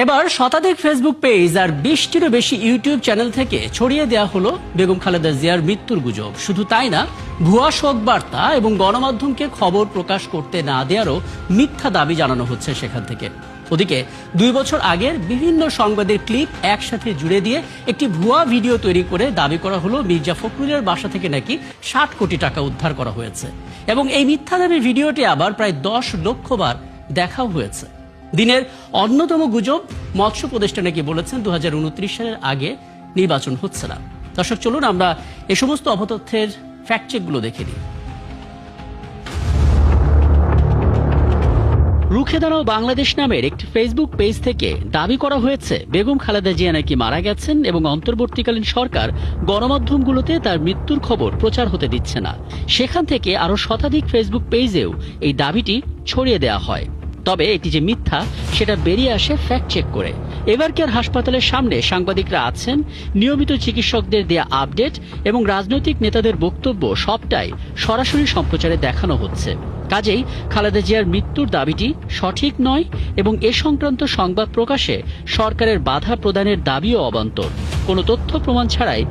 এবার শতাধিক Facebook page আর 20টিরও বেশি ইউটিউব চ্যানেল থেকে ছড়িয়ে দেওয়া হলো বেগম খালেদা জিয়ার মৃত্যুর গুজব। শুধু তাই না, ভুয়া শোক বার্তা এবং গণমাধ্যমকে খবর প্রকাশ করতে না দেওয়ারও মিথ্যা দাবি জানানো হচ্ছে সেখান থেকে। ওদিকে 2 বছর আগের বিভিন্ন সংবাদের ক্লিপ একসাথে জুড়ে দিয়ে একটি ভুয়া ভিডিও তৈরি করে দাবি করা হলো মির্জা ফখরুলের বাসা থেকে নাকি 60 কোটি টাকা উদ্ধার করা হয়েছে এবং এই মিথ্যা দাবির ভিডিওটি আবার প্রায় 10 লক্ষ বার দেখাও হয়েছে। দিনের অন্যতম গুজব, মৎস্য উপদেষ্টা নাকি বলেছেন 2029 সালের আগে নির্বাচন হচ্ছে না। দর্শক, চলুন আমরা এই সমস্ত অপতথ্যের ফ্যাক্ট চেকগুলো দেখে নিই। রুখে দাঁড়াও বাংলাদেশ নামের একটি ফেসবুক পেজ থেকে দাবি করা হয়েছে বেগম খালেদা জিয়া নাকি মারা গেছেন এবং অন্তর্বর্তীকালীন সরকার গণমাধ্যমগুলোতে তার মৃত্যুর খবর প্রচার হতে দিচ্ছে না। সেখান থেকে আরো শতাধিক ফেসবুক পেজেও এই দাবিটি ছড়িয়ে দেওয়া হয়। তবে এটি যে মিথ্যা সেটা বেরিয়ে আসে ফ্যাক্ট চেক করে। এভারকেয়ার হাসপাতালের সামনে সাংবাদিকরা আছেন, নিয়মিত চিকিৎসকদের দেয়া আপডেট এবং রাজনৈতিক নেতাদের বক্তব্য সবটাই সরাসরি সম্প্রচারে দেখানো হচ্ছে। কাজেই খালেদা জিয়ার মৃত্যুর দাবিটি সঠিক নয় এবং এ সংক্রান্ত সংবাদ প্রকাশে সরকারের বাধা প্রদানের দাবিও অবান্তর। কোনো তথ্য প্রমাণ ছাড়াই